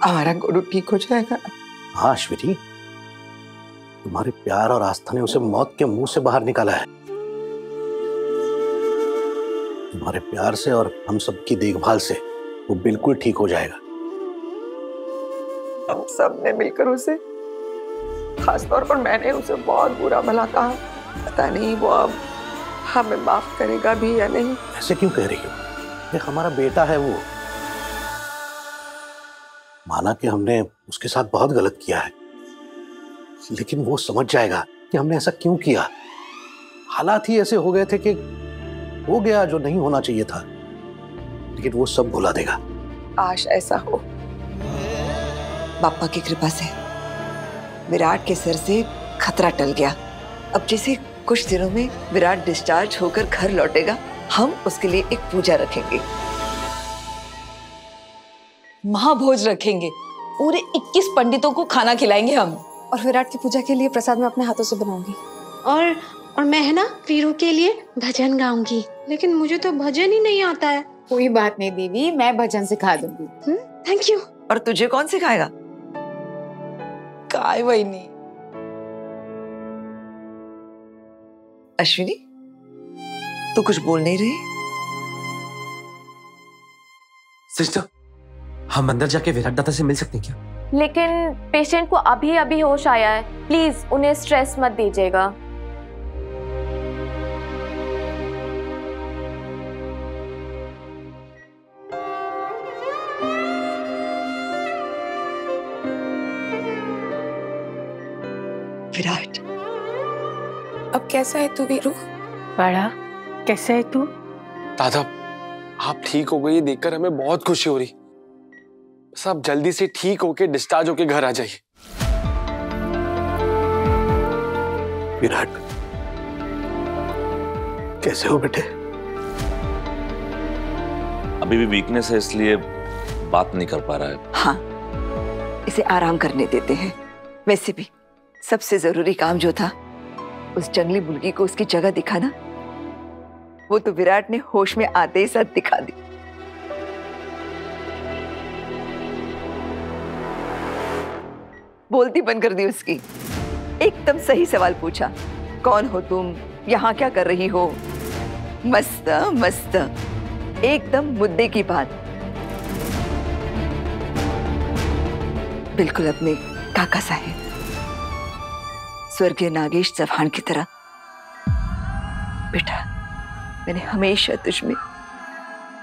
हमारा गुरु ठीक हो जाएगा। हाँ अश्विनी, तुम्हारे प्यार और आस्था ने उसे मौत के मुंह से बाहर निकाला है। तुम्हारे प्यार से और हम सबकी देखभाल से वो बिल्कुल ठीक हो जाएगा। हम सब ने मिलकर उसे, खासतौर पर मैंने उसे बहुत बुरा भला कहा। पता नहीं वो अब हमें माफ करेगा भी या नहीं। ऐसे क्यों कह रही हो? ये हमारा बेटा है वो। माना कि हमने उसके साथ बहुत गलत किया है, लेकिन वो समझ जाएगा कि हमने ऐसा क्यों किया। हालात ही ऐसे हो गए थे कि हो गया जो नहीं होना चाहिए था, लेकिन वो सब भुला देगा। काश ऐसा हो। बापा की कृपा से विराट के सर से खतरा टल गया। अब जैसे कुछ दिनों में विराट डिस्चार्ज होकर घर लौटेगा, हम उसके लिए एक पूजा रखेंगे, महाभोज रखेंगे। पूरे 21 पंडितों को खाना खिलाएंगे हम। और विराट की पूजा के लिए प्रसाद मैं अपने हाथों से बनाऊंगी। और मैं है ना वीरू के लिए भजन गाऊंगी, लेकिन मुझे तो भजन ही नहीं आता है। कोई बात नहीं दीदी, मैं भजन सिखा दूंगी। Thank you. और तुझे कौन सिखाएगा? काय वही। अश्विनी, तू कुछ बोल नहीं रही? सिस्टर, हम अंदर जाके विराट दादा से मिल सकते हैं क्या? लेकिन पेशेंट को अभी अभी होश आया है, प्लीज उन्हें स्ट्रेस मत दीजिएगा। विराट, अब कैसा है तू वीरू? बड़ा कैसा है तू? दादा, आप ठीक हो गई देखकर हमें बहुत खुशी हो रही। सब जल्दी से ठीक होके डिस्चार्ज होके घर आ जाइए। विराट, कैसे हो बेटे? अभी भी वीकनेस है, इसलिए बात नहीं कर पा रहा है। हाँ, इसे आराम करने देते हैं। वैसे भी सबसे जरूरी काम जो था, उस जंगली मुर्गी को उसकी जगह दिखाना, वो तो विराट ने होश में आते ही साथ दिखा दी। बोलती बंद कर दी उसकी। एकदम सही सवाल पूछा, कौन हो तुम, यहाँ क्या कर रही हो? मस्त मस्त, एकदम मुद्दे की बात। बिल्कुल अपने काका साहेब, स्वर्गीय नागेश चौहान की तरह। बेटा, मैंने हमेशा तुझमें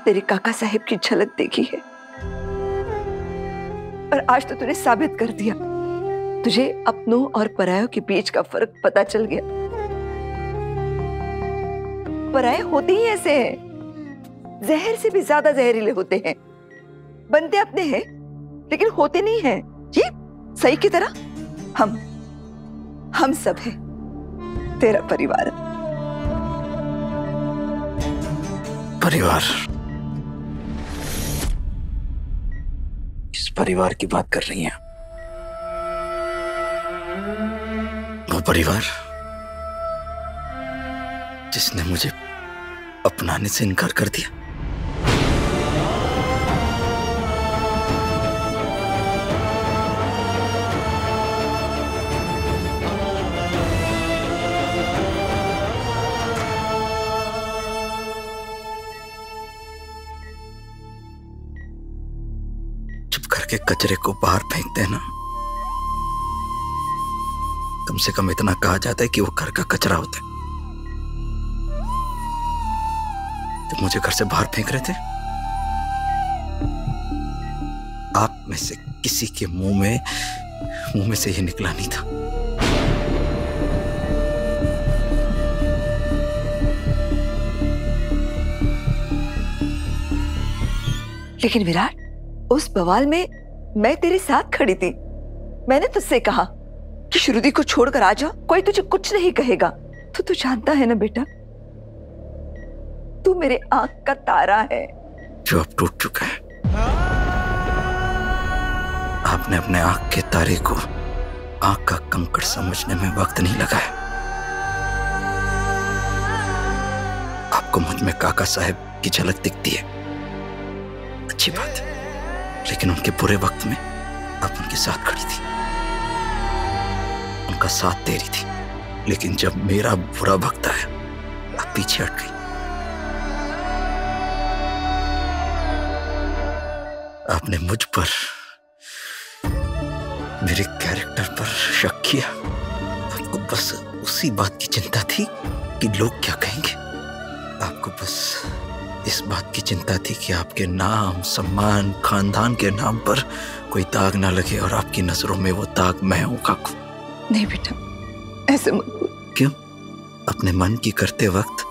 तेरे काका साहेब की झलक देखी है, और आज तो तूने साबित कर दिया। तुझे अपनों और परायों के बीच का फर्क पता चल गया। पराये होते ही ऐसे हैं, जहर से भी ज्यादा जहरीले होते हैं। बनते अपने हैं लेकिन होते नहीं हैं। ये सही की तरह हम सब हैं तेरा परिवार। परिवार? किस परिवार की बात कर रही हैं? वो परिवार जिसने मुझे अपनाने से इनकार कर दिया। चुप करके कचरे को बाहर फेंक देना, कम से कम इतना कहा जाता है कि वो घर का कचरा होता है। तो मुझे घर से बाहर फेंक रहे थे। आप में से किसी के मुंह में से ही निकला नहीं था। लेकिन विराट, उस बवाल में मैं तेरे साथ खड़ी थी। मैंने तुझसे कहा कि श्रुति को छोड़कर आ जा, कोई तुझे कुछ नहीं कहेगा। तो तू जानता है ना बेटा, तू मेरे आंख का तारा है जो अब टूट चुका है। आपने अपने आंख के तारे को आंख का कंकड़ समझने में वक्त नहीं लगाया। आपको मुझ में काका साहब की झलक दिखती है, अच्छी बात है, लेकिन उनके बुरे वक्त में अब उनके साथ खड़ी थी, उनका साथ दे रही थी, लेकिन जब मेरा बुरा वक्त आया अब पीछे हट गई। आपने मुझ पर, मेरे कैरेक्टर पर शक किया। आपको बस उसी बात की चिंता थी कि लोग क्या कहेंगे। आपको बस इस बात की चिंता थी कि आपके नाम, सम्मान, खानदान के नाम पर कोई दाग ना लगे और आपकी नजरों में वो दाग मैं हूं काकू। नहीं बेटा, ऐसे मत बोल। क्यों? अपने मन की करते वक्त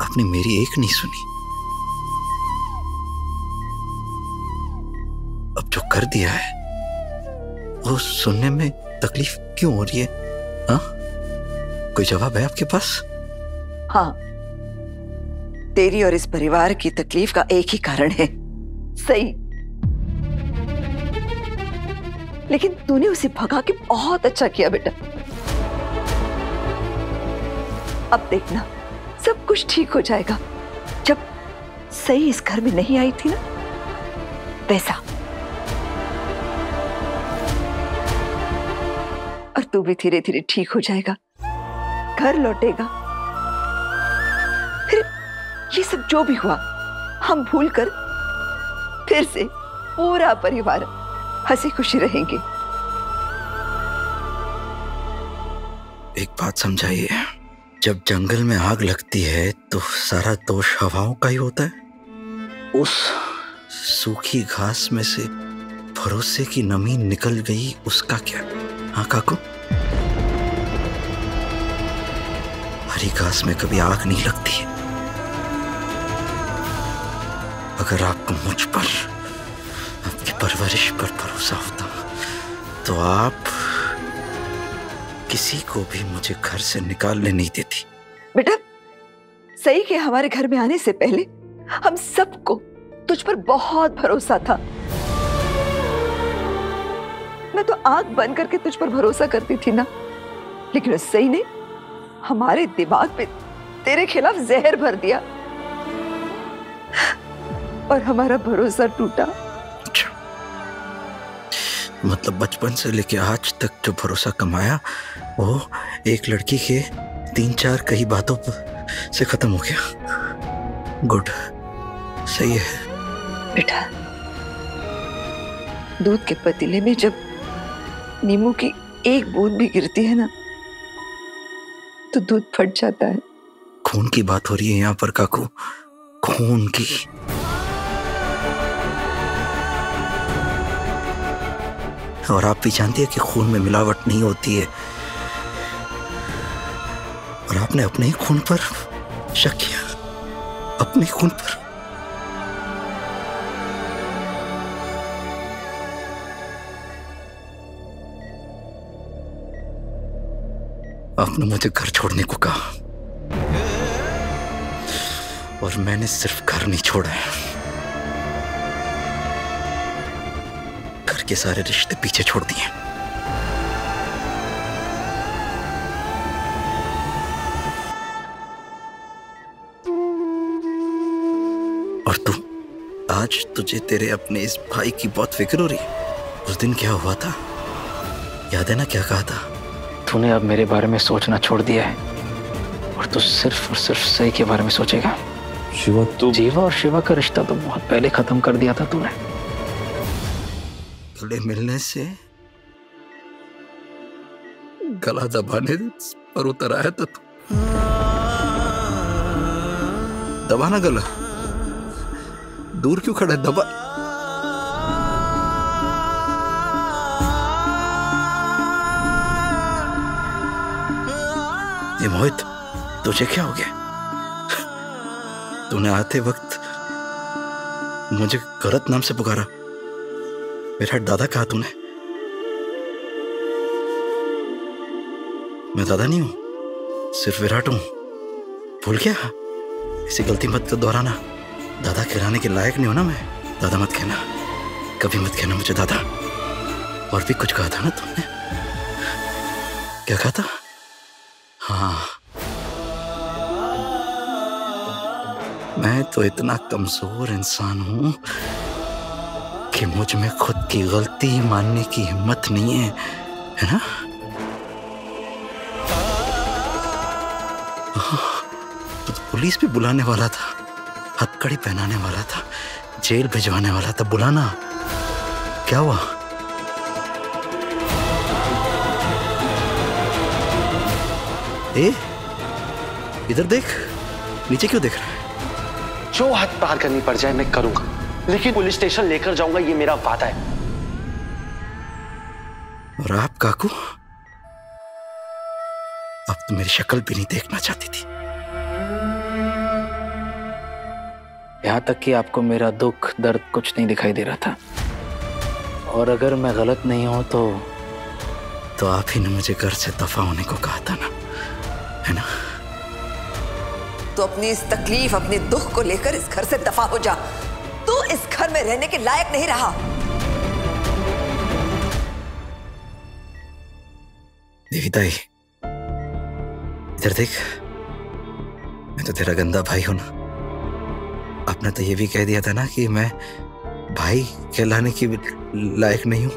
आपने मेरी एक नहीं सुनी। अब जो कर दिया है वो सुनने में तकलीफ क्यों हो रही है? हाँ, कोई जवाब है आपके पास? हाँ, तेरी और इस परिवार की तकलीफ का एक ही कारण है, सही। लेकिन तूने उसे भगा के बहुत अच्छा किया बेटा। अब देखना सब कुछ ठीक हो जाएगा। जब सही इस घर में नहीं आई थी ना, वैसा। और तू भी धीरे धीरे ठीक हो जाएगा, घर लौटेगा। फिर ये सब जो भी हुआ हम भूल कर फिर से पूरा परिवार हंसी खुशी रहेंगे। एक बात समझाइए, जब जंगल में आग लगती है तो सारा दोष हवाओं का ही होता है। उस सूखी घास में से भरोसे की नमी निकल गई, उसका क्या? हाँ काकू, हरी घास में कभी आग नहीं लगती है। अगर आपको मुझ पर, आपकी परवरिश पर भरोसा होता तो आप किसी को भी मुझे घर से निकालने नहीं देती। बेटा, सही के हमारे घर में आने से पहले हम सबको तुझ पर बहुत भरोसा था। मैं तो आंख बंद करके तुझ पर भरोसा करती थी ना, लेकिन उस सही ने हमारे दिमाग पे तेरे खिलाफ जहर भर दिया और हमारा भरोसा टूटा। अच्छा, मतलब बचपन से लेके आज तक जो भरोसा कमाया वो एक लड़की के 3-4 कई बातों से खत्म हो गया। गुड, सही है बेटा। दूध के पतीले में जब नींबू की एक बूंद भी गिरती है ना, तो दूध फट जाता है। खून की बात हो रही है यहाँ पर काकू, खून की। और आप भी जानती है कि खून में मिलावट नहीं होती है। और आपने अपने ही खून पर शक किया, अपने खून पर। आपने मुझे घर छोड़ने को कहा और मैंने सिर्फ घर नहीं छोड़ा है, घर के सारे रिश्ते पीछे छोड़ दिए। और तू, आज तुझे तेरे अपने इस भाई की बहुत फिक्र हो रही है। उस दिन क्या हुआ था, याद है ना? क्या कहा था तूने? अब मेरे बारे में सोचना छोड़ दिया है और तू सिर्फ और सिर्फ सही के बारे में सोचेगा। शिवा, तू जीवा और शिवा का रिश्ता तो बहुत पहले खत्म कर दिया था तूने। गले मिलने से गला दबाने पर उतर आया था तू। दबाना गला, दूर क्यों खड़ा है? दबा। ये मोहित, तुझे क्या हो गया? तूने आते वक्त मुझे गलत नाम से पुकारा। मेरा दादा कहा तूने? मैं दादा नहीं हूं, सिर्फ विराट हूं। भूल गया? ऐसी गलती मत दोहराना। दादा कहलाने के लायक नहीं हो ना मैं। दादा मत कहना, कभी मत कहना मुझे दादा। और भी कुछ कहा था ना तुमने? क्या कहा था? हाँ, मैं तो इतना कमजोर इंसान हूं कि मुझ में खुद की गलती मानने की हिम्मत नहीं है ना? तो पुलिस भी बुलाने वाला था, हथकड़ी पहनाने वाला था, जेल भिजवाने वाला था। बुलाना, क्या हुआ? इधर देख, नीचे क्यों देख रहा है? जो हद पार करनी पड़ जाए मैं करूंगा, लेकिन पुलिस स्टेशन लेकर जाऊंगा, ये मेरा वादा है। और आप काकू, अब तो मेरी शक्ल भी नहीं देखना चाहती थी। यहाँ तक कि आपको मेरा दुख दर्द कुछ नहीं दिखाई दे रहा था। और अगर मैं गलत नहीं हूं तो आप ही ने मुझे घर से दफा होने को कहा था ना, है ना? तो अपनी इस तकलीफ, अपने दुख को लेकर इस घर से दफा हो जा। तू इस घर में रहने के लायक नहीं रहा। देवी ताई, इधर देख, मैं तो तेरा गंदा भाई हूं ना। आपने तो ये भी कह दिया था ना कि मैं भाई कहलाने की लायक नहीं हूं।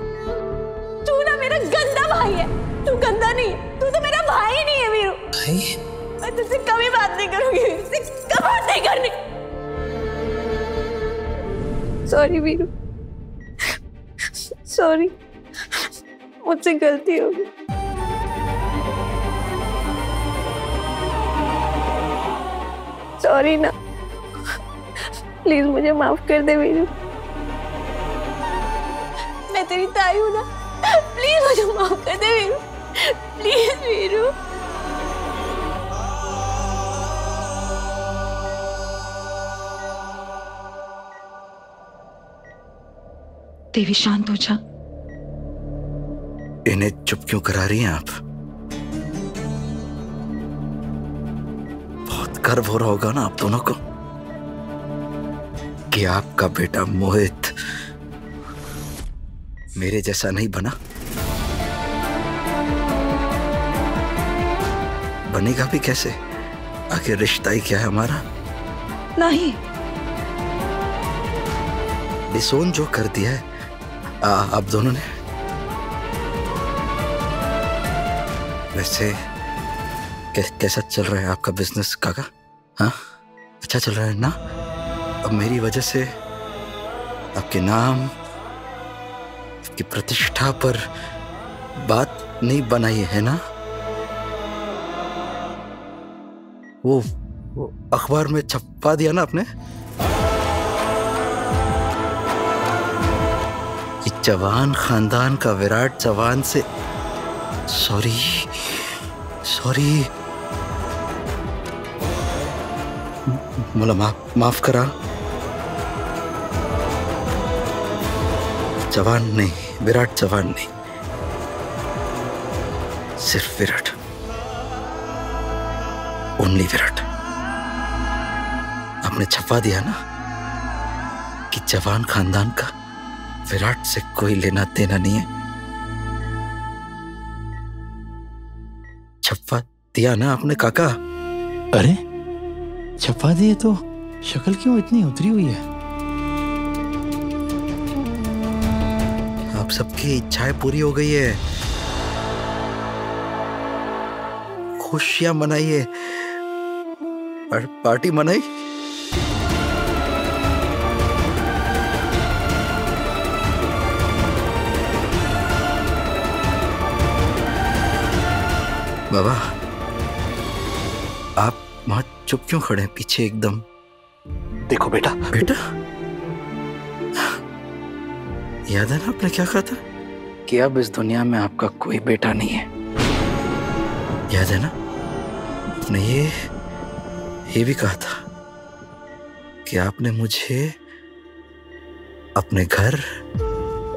तू ना मेरा गंदा भाई है, तू गंदा नहीं है, तू तो मेरा भाई नहीं है वीरू। भाई? मैं तुझसे कभी बात नहीं करूंगी, तुझसे कभी बात नहीं करनी। सॉरी वीरू, सॉरी, मुझसे गलती हो गई। सॉरी ना, प्लीज मुझे माफ कर दे वीरू। मैं तेरी ताई हूं ना, प्लीज मुझे माफ कर दे वीरू, प्लीज वीरू। देवी शांत हो जा। इन्हें चुप क्यों करा रही हैं आप? बहुत गर्व हो रहा होगा ना आप दोनों को कि आपका बेटा मोहित मेरे जैसा नहीं बना। बनेगा भी कैसे? आखिर रिश्ता ही क्या है हमारा? नहीं, डिसोन जो कर दिया है आप दोनों ने। वैसे कैसा चल रहा है आपका बिजनेस काका? हाँ, अच्छा चल रहा है ना? अब मेरी वजह से आपके नाम, आपकी प्रतिष्ठा पर बात नहीं बनाई है ना? वो अखबार में छपवा दिया ना आपने? जवान खानदान का विराट जवान से सॉरी मला माफ करा। जवान नहीं, विराट जवान नहीं, सिर्फ विराट, ओनली विराट। आपने छपवा दिया ना कि जवान खानदान का विराट से कोई लेना देना नहीं है। छपवा दिया ना आपने काका? अरे छपवा दिए तो शक्ल क्यों इतनी उतरी हुई है? आप सबकी इच्छाएं पूरी हो गई है। खुशियां मनाइए, पार्टी मनाई। बाबा, आप वहां चुप क्यों खड़े हैं पीछे एकदम? देखो बेटा। बेटा? याद है ना आपने क्या कहा था? कि अब इस दुनिया में आपका कोई बेटा नहीं है। याद है ना? आपने ये भी कहा था कि आपने मुझे अपने घर,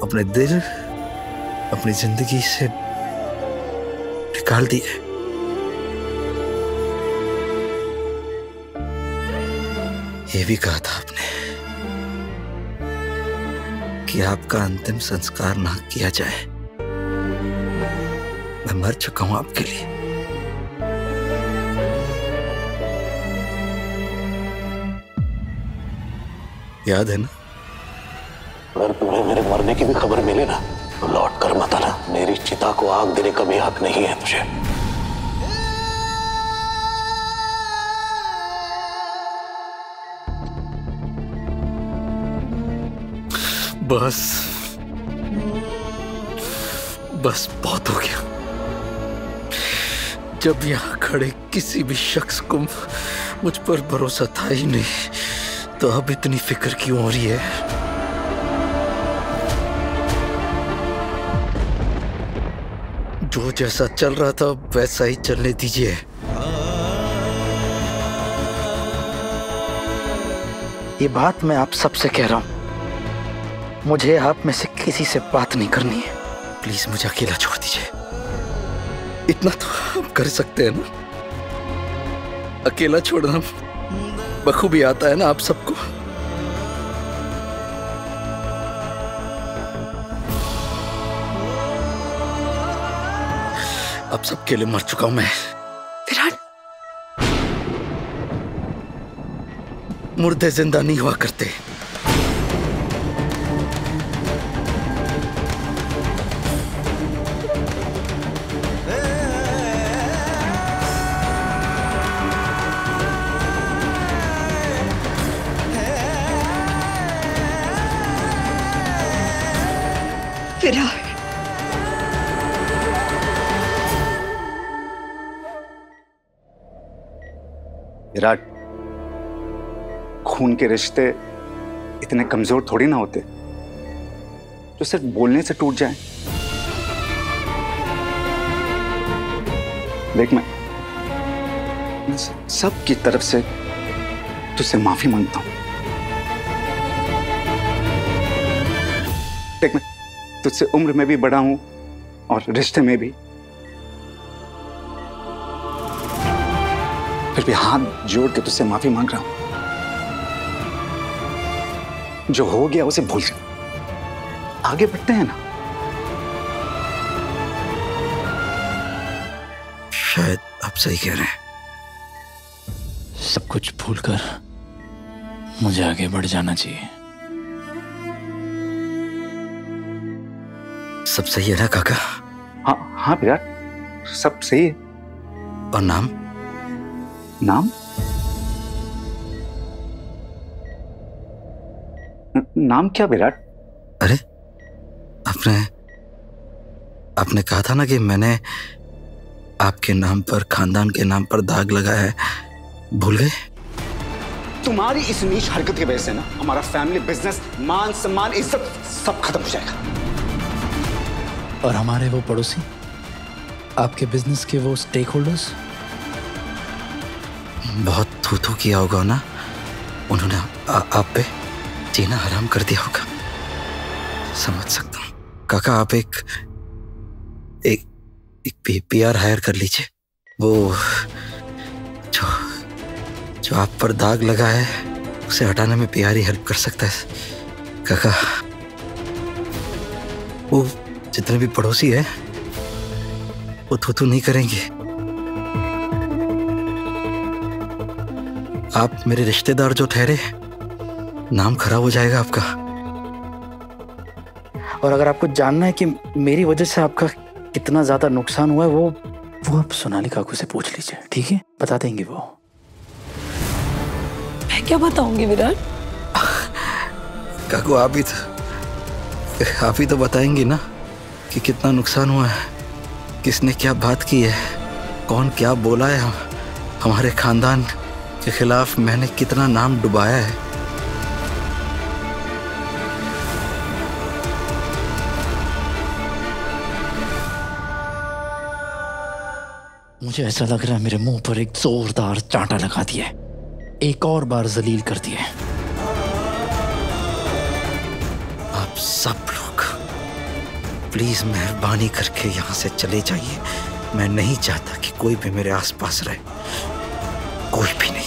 अपने दिल, अपनी जिंदगी से निकाल दिया। ये भी कहा था आपने कि आपका अंतिम संस्कार ना किया जाए। मैं मर चुका हूं आपके लिए। याद है ना? अगर तुम्हें मेरे मरने की भी खबर मिले ना तो लौट कर मत आना। मेरी चिता को आग देने का भी हक नहीं है तुझे। बस बस बहुत हो गया। जब यहां खड़े किसी भी शख्स को मुझ पर भरोसा था ही नहीं, तो अब इतनी फिक्र क्यों हो रही है? जो जैसा चल रहा था वैसा ही चलने दीजिए। ये बात मैं आप सबसे कह रहा हूं, मुझे आप में से किसी से बात नहीं करनी है। प्लीज मुझे अकेला छोड़ दीजिए। इतना तो आप कर सकते हैं ना? अकेला छोड़ना बखूबी आता है ना आप सबको। अब सबके लिए मर चुका हूं मैं। विराट, मुर्दे जिंदा नहीं हुआ करते। विराट, विराट, खून के रिश्ते इतने कमजोर थोड़ी ना होते जो सिर्फ बोलने से टूट जाएं। देख, मैं सबकी तरफ से तुझसे माफी मांगता हूं। देख, मैं तुझसे उम्र में भी बड़ा हूं और रिश्ते में भी। फिर भी हाथ जोड़ के तुझसे माफी मांग रहा हूं। जो हो गया उसे भूल जा, आगे बढ़ते हैं ना। शायद आप सही कह रहे हैं। सब कुछ भूलकर मुझे आगे बढ़ जाना चाहिए। सब सही है ना काका? हाँ हाँ विराट, सब सही है। और नाम? नाम? नाम क्या विराट? अरे आपने कहा था ना कि मैंने आपके नाम पर, खानदान के नाम पर दाग लगाया है। भूल गए? तुम्हारी इस नीच हरकत की वजह से ना हमारा फैमिली बिजनेस, मान सम्मान, इज्जत सब खत्म हो जाएगा। और हमारे वो पड़ोसी, आपके बिजनेस के वो स्टेक होल्डर्स, बहुत थू किया होगा ना उन्होंने आप पे, जीना हराम कर दिया होगा। समझ सकता हूँ काका। आप एक पीआर हायर कर लीजिए। वो जो आप पर दाग लगा है उसे हटाने में पीआर ही हेल्प कर सकता है काका। वो जितने भी पड़ोसी है वो थू नहीं करेंगे। आप मेरे रिश्तेदार जो ठहरे, नाम खराब हो जाएगा आपका। और अगर आपको जानना है कि मेरी वजह से आपका कितना ज्यादा नुकसान हुआ है, वो आप सोनाली काकू से पूछ लीजिए, ठीक है? बता देंगे वो। मैं क्या बताऊंगी विराट? काकू आप ही तो बताएंगी ना कि कितना नुकसान हुआ है, किसने क्या बात की है, कौन क्या बोला है, हमारे खानदान के खिलाफ मैंने कितना नाम डुबाया है। मुझे ऐसा लग रहा है मेरे मुंह पर एक जोरदार चांटा लगा दिया है, एक और बार जलील कर दिया है। आप सब लोग प्लीज मेहरबानी करके यहाँ से चले जाइए। मैं नहीं चाहता कि कोई भी मेरे आसपास रहे, कोई भी नहीं।